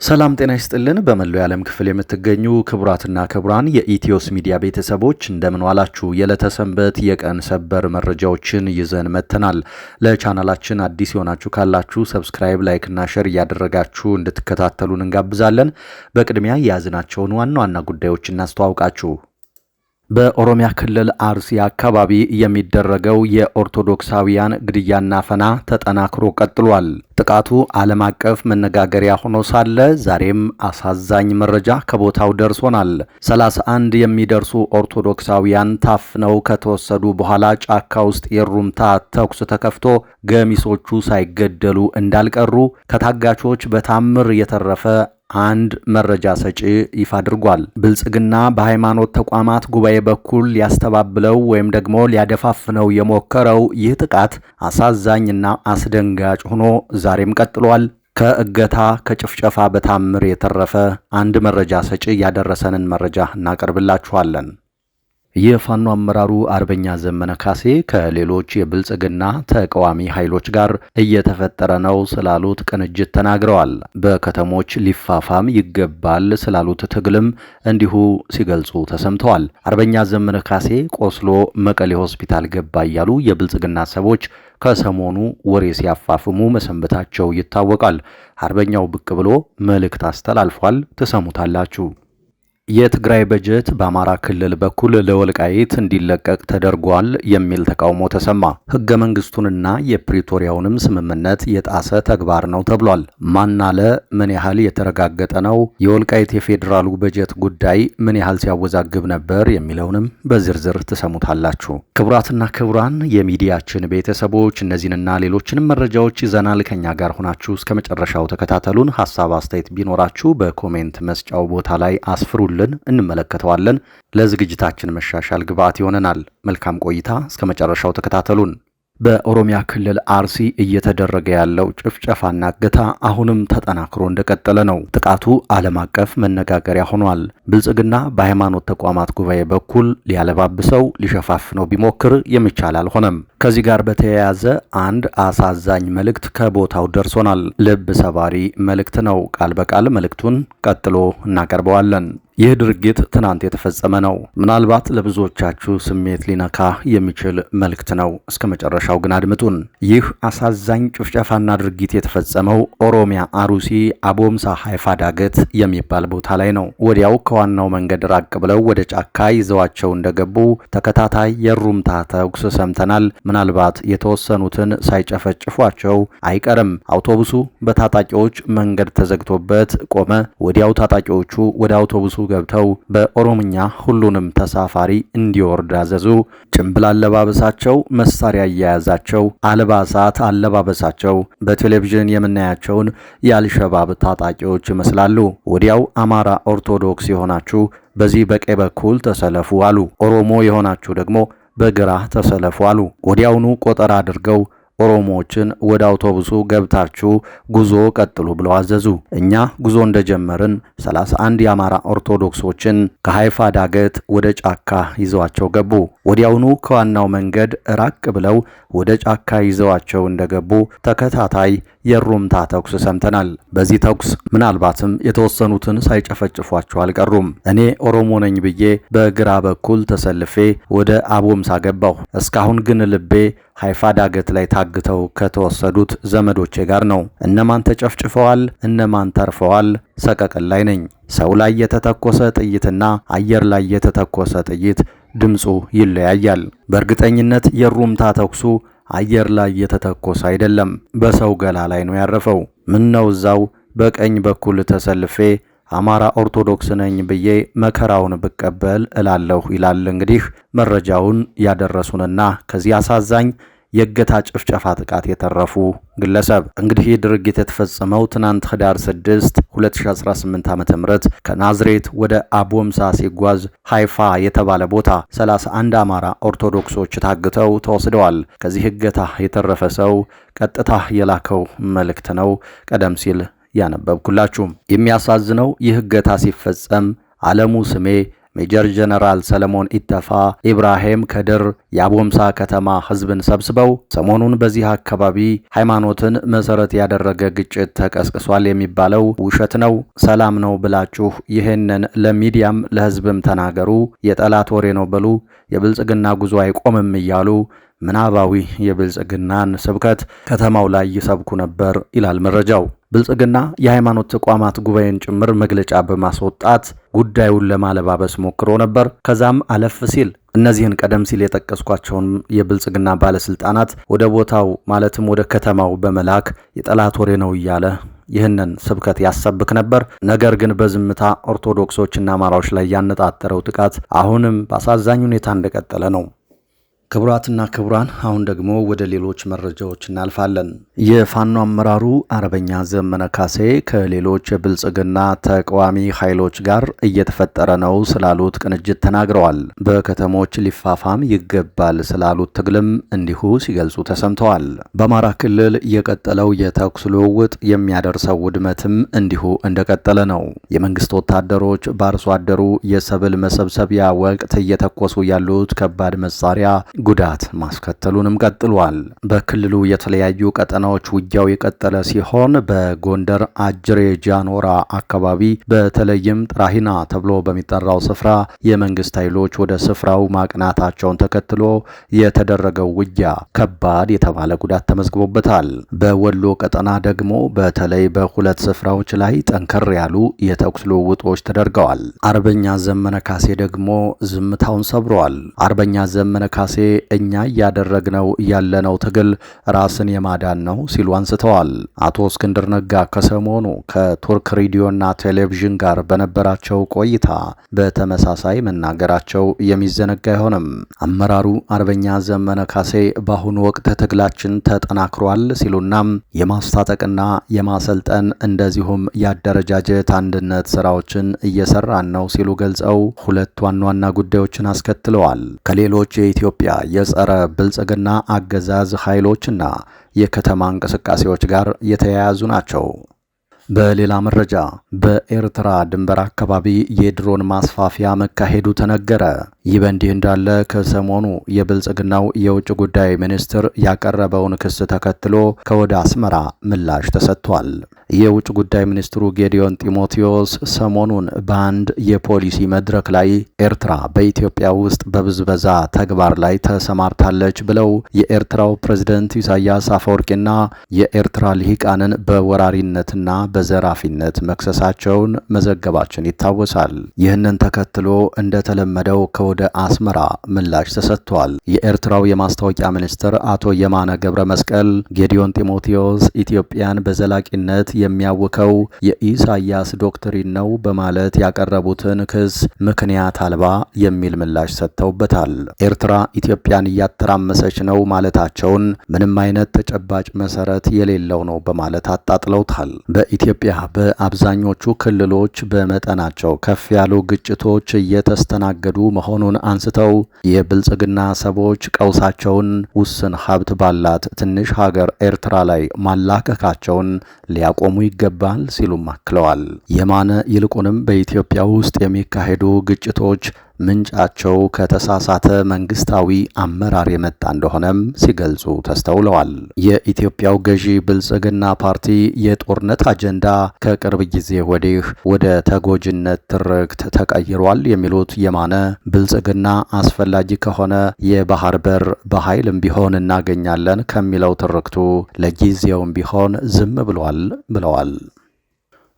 ሰላም ጤና ይስጥልን። በመላው የዓለም ክፍል የምትገኙ ክቡራትና ክቡራን የኢትዮስ ሚዲያ ቤተሰቦች እንደምን ዋላችሁ? የዕለተ ሰንበት የቀን ሰበር መረጃዎችን ይዘን መጥተናል። ለቻናላችን አዲስ የሆናችሁ ካላችሁ ሰብስክራይብ፣ ላይክ እና ሼር እያደረጋችሁ እንድትከታተሉን እንጋብዛለን። በቅድሚያ የያዝናቸውን ዋና ዋና ጉዳዮች እናስተዋውቃችሁ። በኦሮሚያ ክልል አርሲ አካባቢ የሚደረገው የኦርቶዶክሳውያን ግድያና አፈና ተጠናክሮ ቀጥሏል። ጥቃቱ ዓለም አቀፍ መነጋገሪያ ሆኖ ሳለ ዛሬም አሳዛኝ መረጃ ከቦታው ደርሶናል። 31 የሚደርሱ ኦርቶዶክሳውያን ታፍነው ከተወሰዱ በኋላ ጫካ ውስጥ የሩምታ ተኩስ ተከፍቶ ገሚሶቹ ሳይገደሉ እንዳልቀሩ ከታጋቾች በታምር የተረፈ አንድ መረጃ ሰጪ ይፋ አድርጓል። ብልጽግና በሃይማኖት ተቋማት ጉባኤ በኩል ሊያስተባብለው ወይም ደግሞ ሊያደፋፍነው የሞከረው ይህ ጥቃት አሳዛኝና አስደንጋጭ ሆኖ ዛሬም ቀጥሏል። ከእገታ ከጭፍጨፋ በታምር የተረፈ አንድ መረጃ ሰጪ ያደረሰንን መረጃ እናቀርብላችኋለን። የፋኖ አመራሩ አርበኛ ዘመነ ካሴ ከሌሎች የብልጽግና ተቃዋሚ ኃይሎች ጋር እየተፈጠረ ነው ስላሉት ቅንጅት ተናግረዋል። በከተሞች ሊፋፋም ይገባል ስላሉት ትግልም እንዲሁ ሲገልጹ ተሰምተዋል። አርበኛ ዘመነ ካሴ ቆስሎ መቀሌ ሆስፒታል ገባ እያሉ የብልጽግና ሰዎች ከሰሞኑ ወሬ ሲያፋፍሙ መሰንበታቸው ይታወቃል። አርበኛው ብቅ ብሎ መልእክት አስተላልፏል። ትሰሙታላችሁ። የትግራይ በጀት በአማራ ክልል በኩል ለወልቃይት እንዲለቀቅ ተደርጓል የሚል ተቃውሞ ተሰማ። ሕገ መንግስቱንና የፕሪቶሪያውንም ስምምነት የጣሰ ተግባር ነው ተብሏል። ማናለ ምን ያህል የተረጋገጠ ነው? የወልቃይት የፌዴራሉ በጀት ጉዳይ ምን ያህል ሲያወዛግብ ነበር የሚለውንም በዝርዝር ትሰሙታላችሁ። ክቡራትና ክቡራን የሚዲያችን ቤተሰቦች እነዚህንና ሌሎችንም መረጃዎች ይዘናል። ከኛ ጋር ሆናችሁ እስከ መጨረሻው ተከታተሉን። ሀሳብ አስተያየት ቢኖራችሁ በኮሜንት መስጫው ቦታ ላይ አስፍሩልን፣ እንመለከተዋለን። ለዝግጅታችን መሻሻል ግብአት ይሆነናል። መልካም ቆይታ፣ እስከ መጨረሻው ተከታተሉን። በኦሮሚያ ክልል አርሲ እየተደረገ ያለው ጭፍጨፋና እገታ አሁንም ተጠናክሮ እንደቀጠለ ነው። ጥቃቱ ዓለም አቀፍ መነጋገሪያ ሆኗል። ብልጽግና በሃይማኖት ተቋማት ጉባኤ በኩል ሊያለባብሰው ሊሸፋፍነው ቢሞክር የሚቻል አልሆነም። ከዚህ ጋር በተያያዘ አንድ አሳዛኝ መልእክት ከቦታው ደርሶናል። ልብ ሰባሪ መልእክት ነው። ቃል በቃል መልእክቱን ቀጥሎ እናቀርበዋለን። ይህ ድርጊት ትናንት የተፈጸመ ነው። ምናልባት ለብዙዎቻችሁ ስሜት ሊነካ የሚችል መልእክት ነው። እስከ መጨረሻው ግን አድምጡን። ይህ አሳዛኝ ጭፍጨፋና ድርጊት የተፈጸመው ኦሮሚያ አሩሲ አቦምሳ ሃይፋ ዳገት የሚባል ቦታ ላይ ነው። ወዲያው ከዋናው መንገድ ራቅ ብለው ወደ ጫካ ይዘዋቸው እንደገቡ ተከታታይ የሩምታ ተኩስ ሰምተናል። ምናልባት የተወሰኑትን ሳይጨፈጭፏቸው አይቀርም። አውቶቡሱ በታጣቂዎች መንገድ ተዘግቶበት ቆመ። ወዲያው ታጣቂዎቹ ወደ አውቶቡሱ ገብተው በኦሮምኛ ሁሉንም ተሳፋሪ እንዲወርድ አዘዙ። ጭምብል አለባበሳቸው፣ መሳሪያ አያያዛቸው፣ አልባሳት አለባበሳቸው በቴሌቪዥን የምናያቸውን የአልሸባብ ታጣቂዎች ይመስላሉ። ወዲያው አማራ ኦርቶዶክስ የሆናችሁ በዚህ በቀኝ በኩል ተሰለፉ አሉ። ኦሮሞ የሆናችሁ ደግሞ በግራ ተሰለፉ አሉ። ወዲያውኑ ቆጠራ አድርገው ኦሮሞዎችን ወደ አውቶቡሱ ገብታችሁ ጉዞ ቀጥሉ ብለው አዘዙ። እኛ ጉዞ እንደጀመርን 31 የአማራ ኦርቶዶክሶችን ከሃይፋ ዳገት ወደ ጫካ ይዘዋቸው ገቡ። ወዲያውኑ ከዋናው መንገድ ራቅ ብለው ወደ ጫካ ይዘዋቸው እንደገቡ ተከታታይ የሩምታ ተኩስ ሰምተናል። በዚህ ተኩስ ምናልባትም የተወሰኑትን ሳይጨፈጭፏቸው አልቀሩም። እኔ ኦሮሞ ነኝ ብዬ በግራ በኩል ተሰልፌ ወደ አቦምሳ ገባሁ። እስካሁን ግን ልቤ ሃይፋ ዳገት ላይ ታግተው ከተወሰዱት ዘመዶቼ ጋር ነው። እነማን ተጨፍጭፈዋል፣ እነማን ተርፈዋል? ሰቀቀን ላይ ነኝ። ሰው ላይ የተተኮሰ ጥይትና አየር ላይ የተተኮሰ ጥይት ድምፁ ይለያያል። በእርግጠኝነት የሩምታ ተኩሱ አየር ላይ የተተኮሰ አይደለም፣ በሰው ገላ ላይ ነው ያረፈው። ምን ነው እዛው በቀኝ በኩል ተሰልፌ አማራ ኦርቶዶክስ ነኝ ብዬ መከራውን ብቀበል እላለሁ ይላል እንግዲህ መረጃውን ያደረሱንና ከዚህ አሳዛኝ የእገታ ጭፍጨፋ ጥቃት የተረፉ ግለሰብ። እንግዲህ ይህ ድርጊት የተፈጸመው ትናንት ህዳር 6 2018 ዓ.ም ከናዝሬት ወደ አቦምሳ ሲጓዝ ሃይፋ የተባለ ቦታ 31 አማራ ኦርቶዶክሶች ታግተው ተወስደዋል። ከዚህ እገታ የተረፈ ሰው ቀጥታ የላከው መልእክት ነው ቀደም ሲል ያነበብኩላችሁ። የሚያሳዝነው ይህ እገታ ሲፈጸም ዓለሙ ስሜ ሜጀር ጀነራል ሰለሞን ኢተፋ ኢብራሂም ከድር የአቦምሳ ከተማ ህዝብን ሰብስበው ሰሞኑን በዚህ አካባቢ ሃይማኖትን መሰረት ያደረገ ግጭት ተቀስቅሷል የሚባለው ውሸት ነው፣ ሰላም ነው ብላችሁ ይህንን ለሚዲያም ለህዝብም ተናገሩ፣ የጠላት ወሬ ነው በሉ፣ የብልጽግና ጉዞ አይቆምም እያሉ ምናባዊ የብልጽግናን ስብከት ከተማው ላይ ይሰብኩ ነበር ይላል መረጃው። ብልጽግና የሃይማኖት ተቋማት ጉባኤን ጭምር መግለጫ በማስወጣት ጉዳዩን ለማለባበስ ሞክሮ ነበር። ከዛም አለፍ ሲል እነዚህን ቀደም ሲል የጠቀስኳቸውን የብልጽግና ባለስልጣናት ወደ ቦታው ማለትም ወደ ከተማው በመላክ የጠላት ወሬ ነው እያለ ይህንን ስብከት ያሰብክ ነበር። ነገር ግን በዝምታ ኦርቶዶክሶችና አማራዎች ላይ ያነጣጠረው ጥቃት አሁንም በአሳዛኝ ሁኔታ እንደቀጠለ ነው። ክቡራትና ክቡራን አሁን ደግሞ ወደ ሌሎች መረጃዎች እናልፋለን። የፋኖ አመራሩ አርበኛ ዘመነ ካሴ ከሌሎች የብልጽግና ተቃዋሚ ኃይሎች ጋር እየተፈጠረ ነው ስላሉት ቅንጅት ተናግረዋል። በከተሞች ሊፋፋም ይገባል ስላሉት ትግልም እንዲሁ ሲገልጹ ተሰምተዋል። በአማራ ክልል የቀጠለው የተኩስ ልውውጥ የሚያደርሰው ውድመትም እንዲሁ እንደቀጠለ ነው። የመንግስት ወታደሮች በአርሶ አደሩ የሰብል መሰብሰቢያ ወቅት እየተኮሱ ያሉት ከባድ መሳሪያ ጉዳት ማስከተሉንም ቀጥሏል። በክልሉ የተለያዩ ቀጠናዎች ውጊያው የቀጠለ ሲሆን በጎንደር አጅሬ ጃኖራ አካባቢ በተለይም ጥራሂና ተብሎ በሚጠራው ስፍራ የመንግስት ኃይሎች ወደ ስፍራው ማቅናታቸውን ተከትሎ የተደረገው ውጊያ ከባድ የተባለ ጉዳት ተመዝግቦበታል። በወሎ ቀጠና ደግሞ በተለይ በሁለት ስፍራዎች ላይ ጠንከር ያሉ የተኩስ ልውውጦች ተደርገዋል። አርበኛ ዘመነ ካሴ ደግሞ ዝምታውን ሰብረዋል። አርበኛ ዘመነ ካሴ እኛ እያደረግነው ያለነው ትግል ራስን የማዳን ነው ሲሉ አንስተዋል። አቶ እስክንድር ነጋ ከሰሞኑ ከቱርክ ሬዲዮና ቴሌቪዥን ጋር በነበራቸው ቆይታ በተመሳሳይ መናገራቸው የሚዘነጋ አይሆንም። አመራሩ አርበኛ ዘመነ ካሴ በአሁኑ ወቅት ትግላችን ተጠናክሯል ሲሉናም የማስታጠቅና የማሰልጠን እንደዚሁም የአደረጃጀት አንድነት ስራዎችን እየሰራን ነው ሲሉ ገልጸው ሁለት ዋና ዋና ጉዳዮችን አስከትለዋል። ከሌሎች የኢትዮጵያ የጸረ ብልጽግና አገዛዝ ኃይሎችና የከተማ እንቅስቃሴዎች ጋር የተያያዙ ናቸው። በሌላ መረጃ በኤርትራ ድንበር አካባቢ የድሮን ማስፋፊያ መካሄዱ ተነገረ። ይህ በእንዲህ እንዳለ ከሰሞኑ የብልጽግናው የውጭ ጉዳይ ሚኒስትር ያቀረበውን ክስ ተከትሎ ከወደ አስመራ ምላሽ ተሰጥቷል። የውጭ ጉዳይ ሚኒስትሩ ጌዲዮን ጢሞቴዎስ ሰሞኑን በአንድ የፖሊሲ መድረክ ላይ ኤርትራ በኢትዮጵያ ውስጥ በብዝበዛ ተግባር ላይ ተሰማርታለች ብለው የኤርትራው ፕሬዝደንት ኢሳያስ አፈወርቂና የኤርትራ ልሂቃንን በወራሪነትና በዘራፊነት መክሰሳቸውን መዘገባችን ይታወሳል። ይህንን ተከትሎ እንደተለመደው ከወደ አስመራ ምላሽ ተሰጥቷል። የኤርትራው የማስታወቂያ ሚኒስትር አቶ የማነ ገብረ መስቀል ጌዲዮን ጢሞቴዎስ ኢትዮጵያን በዘላቂነት የሚያውከው የኢሳያስ ዶክትሪን ነው በማለት ያቀረቡትን ክስ ምክንያት አልባ የሚል ምላሽ ሰጥተውበታል። ኤርትራ ኢትዮጵያን እያተራመሰች ነው ማለታቸውን ምንም አይነት ተጨባጭ መሰረት የሌለው ነው በማለት አጣጥለውታል። በኢትዮጵያ በአብዛኞቹ ክልሎች በመጠናቸው ከፍ ያሉ ግጭቶች እየተስተናገዱ መሆኑን አንስተው የብልጽግና ሰዎች ቀውሳቸውን ውስን ሀብት ባላት ትንሽ ሀገር ኤርትራ ላይ ማላከካቸውን ሊያቆሙ ይገባል ሲሉም አክለዋል። የማነ ይልቁንም በኢትዮጵያ ውስጥ የሚካሄዱ ግጭቶች ምንጫቸው ከተሳሳተ መንግስታዊ አመራር የመጣ እንደሆነም ሲገልጹ ተስተውለዋል። የኢትዮጵያው ገዢ ብልጽግና ፓርቲ የጦርነት አጀንዳ ከቅርብ ጊዜ ወዲህ ወደ ተጎጂነት ትርክት ተቀይሯል የሚሉት የማነ ብልጽግና አስፈላጊ ከሆነ የባህር በር በኃይልም ቢሆን እናገኛለን ከሚለው ትርክቱ ለጊዜውም ቢሆን ዝም ብለዋል።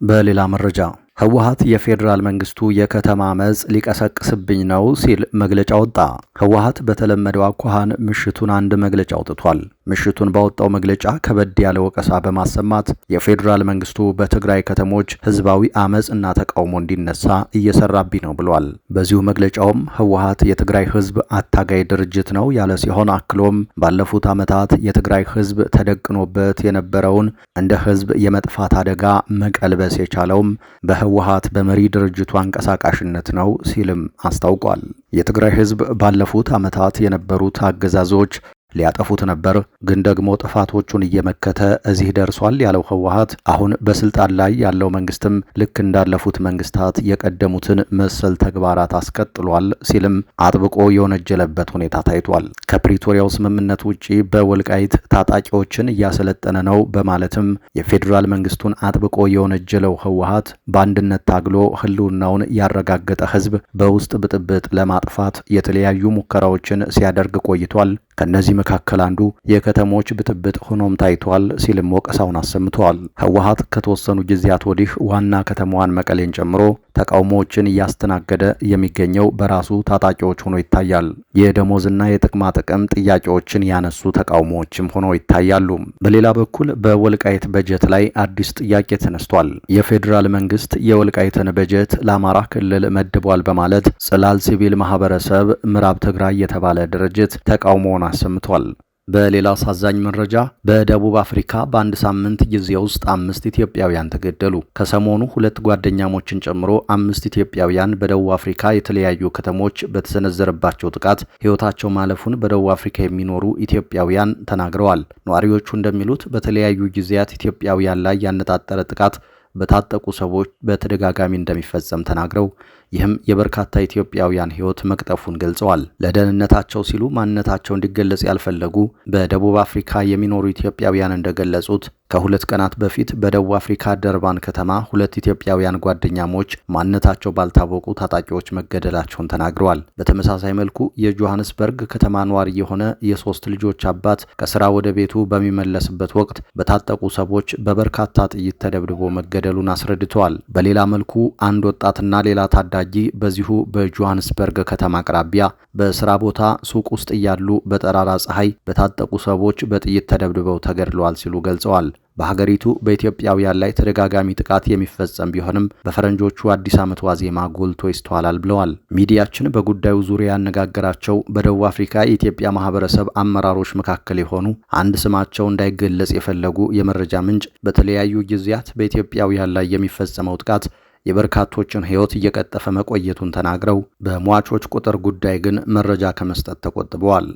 በሌላ መረጃ ህወሓት የፌዴራል መንግስቱ የከተማ አመጽ ሊቀሰቅስብኝ ነው ሲል መግለጫ ወጣ። ህወሓት በተለመደው አኳኋን ምሽቱን አንድ መግለጫ አውጥቷል። ምሽቱን ባወጣው መግለጫ ከበድ ያለ ወቀሳ በማሰማት የፌዴራል መንግስቱ በትግራይ ከተሞች ህዝባዊ አመጽ እና ተቃውሞ እንዲነሳ እየሰራብኝ ነው ብሏል። በዚሁ መግለጫውም ህወሓት የትግራይ ህዝብ አታጋይ ድርጅት ነው ያለ ሲሆን አክሎም ባለፉት ዓመታት የትግራይ ህዝብ ተደቅኖበት የነበረውን እንደ ህዝብ የመጥፋት አደጋ መቀልበስ የቻለውም በህወሓት በመሪ ድርጅቱ አንቀሳቃሽነት ነው ሲልም አስታውቋል። የትግራይ ህዝብ ባለፉት ዓመታት የነበሩት አገዛዞች ሊያጠፉት ነበር፣ ግን ደግሞ ጥፋቶቹን እየመከተ እዚህ ደርሷል ያለው ህወሓት አሁን በስልጣን ላይ ያለው መንግስትም ልክ እንዳለፉት መንግስታት የቀደሙትን መሰል ተግባራት አስቀጥሏል ሲልም አጥብቆ የወነጀለበት ሁኔታ ታይቷል። ከፕሪቶሪያው ስምምነት ውጪ በወልቃይት ታጣቂዎችን እያሰለጠነ ነው በማለትም የፌዴራል መንግስቱን አጥብቆ የወነጀለው ህወሓት በአንድነት ታግሎ ህልውናውን ያረጋገጠ ህዝብ በውስጥ ብጥብጥ ለማጥፋት የተለያዩ ሙከራዎችን ሲያደርግ ቆይቷል። ከነዚህ መካከል አንዱ የከተሞች ብጥብጥ ሆኖም ታይቷል ሲልም ወቀሳውን አሰምተዋል። ህወሓት ከተወሰኑ ጊዜያት ወዲህ ዋና ከተማዋን መቀሌን ጨምሮ ተቃውሞዎችን እያስተናገደ የሚገኘው በራሱ ታጣቂዎች ሆኖ ይታያል። የደሞዝና የጥቅማ ጥቅም ጥያቄዎችን ያነሱ ተቃውሞዎችም ሆኖ ይታያሉ። በሌላ በኩል በወልቃይት በጀት ላይ አዲስ ጥያቄ ተነስቷል። የፌዴራል መንግስት የወልቃይትን በጀት ለአማራ ክልል መድቧል በማለት ጽላል ሲቪል ማህበረሰብ ምዕራብ ትግራይ የተባለ ድርጅት ተቃውሞውን አሰምቷል። በሌላ አሳዛኝ መረጃ በደቡብ አፍሪካ በአንድ ሳምንት ጊዜ ውስጥ 5 ኢትዮጵያውያን ተገደሉ። ከሰሞኑ 2 ጓደኛሞችን ጨምሮ 5 ኢትዮጵያውያን በደቡብ አፍሪካ የተለያዩ ከተሞች በተሰነዘረባቸው ጥቃት ሕይወታቸው ማለፉን በደቡብ አፍሪካ የሚኖሩ ኢትዮጵያውያን ተናግረዋል። ነዋሪዎቹ እንደሚሉት በተለያዩ ጊዜያት ኢትዮጵያውያን ላይ ያነጣጠረ ጥቃት በታጠቁ ሰዎች በተደጋጋሚ እንደሚፈጸም ተናግረው ይህም የበርካታ ኢትዮጵያውያን ሕይወት መቅጠፉን ገልጸዋል። ለደህንነታቸው ሲሉ ማንነታቸው እንዲገለጽ ያልፈለጉ በደቡብ አፍሪካ የሚኖሩ ኢትዮጵያውያን እንደገለጹት ከ2 ቀናት በፊት በደቡብ አፍሪካ ደርባን ከተማ 2 ኢትዮጵያውያን ጓደኛሞች ማንነታቸው ባልታወቁ ታጣቂዎች መገደላቸውን ተናግረዋል። በተመሳሳይ መልኩ የጆሃንስበርግ ከተማ ነዋሪ የሆነ የ3 ልጆች አባት ከስራ ወደ ቤቱ በሚመለስበት ወቅት በታጠቁ ሰዎች በበርካታ ጥይት ተደብድቦ መገደሉን አስረድተዋል። በሌላ መልኩ አንድ ወጣትና ሌላ ታዳጊ በዚሁ በጆሃንስበርግ ከተማ አቅራቢያ በስራ ቦታ ሱቅ ውስጥ እያሉ በጠራራ ፀሐይ በታጠቁ ሰዎች በጥይት ተደብድበው ተገድለዋል ሲሉ ገልጸዋል። በሀገሪቱ በኢትዮጵያውያን ላይ ተደጋጋሚ ጥቃት የሚፈጸም ቢሆንም በፈረንጆቹ አዲስ ዓመት ዋዜማ ጎልቶ ይስተዋላል ብለዋል። ሚዲያችን በጉዳዩ ዙሪያ ያነጋገራቸው በደቡብ አፍሪካ የኢትዮጵያ ማህበረሰብ አመራሮች መካከል የሆኑ አንድ ስማቸው እንዳይገለጽ የፈለጉ የመረጃ ምንጭ በተለያዩ ጊዜያት በኢትዮጵያውያን ላይ የሚፈጸመው ጥቃት የበርካቶችን ሕይወት እየቀጠፈ መቆየቱን ተናግረው በሟቾች ቁጥር ጉዳይ ግን መረጃ ከመስጠት ተቆጥበዋል።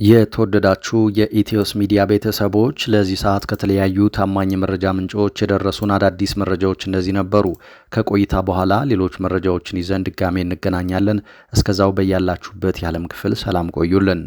የተወደዳችሁ የኢትዮስ ሚዲያ ቤተሰቦች ለዚህ ሰዓት ከተለያዩ ታማኝ መረጃ ምንጮች የደረሱን አዳዲስ መረጃዎች እንደዚህ ነበሩ። ከቆይታ በኋላ ሌሎች መረጃዎችን ይዘን ድጋሜ እንገናኛለን። እስከዛው በያላችሁበት የዓለም ክፍል ሰላም ቆዩልን።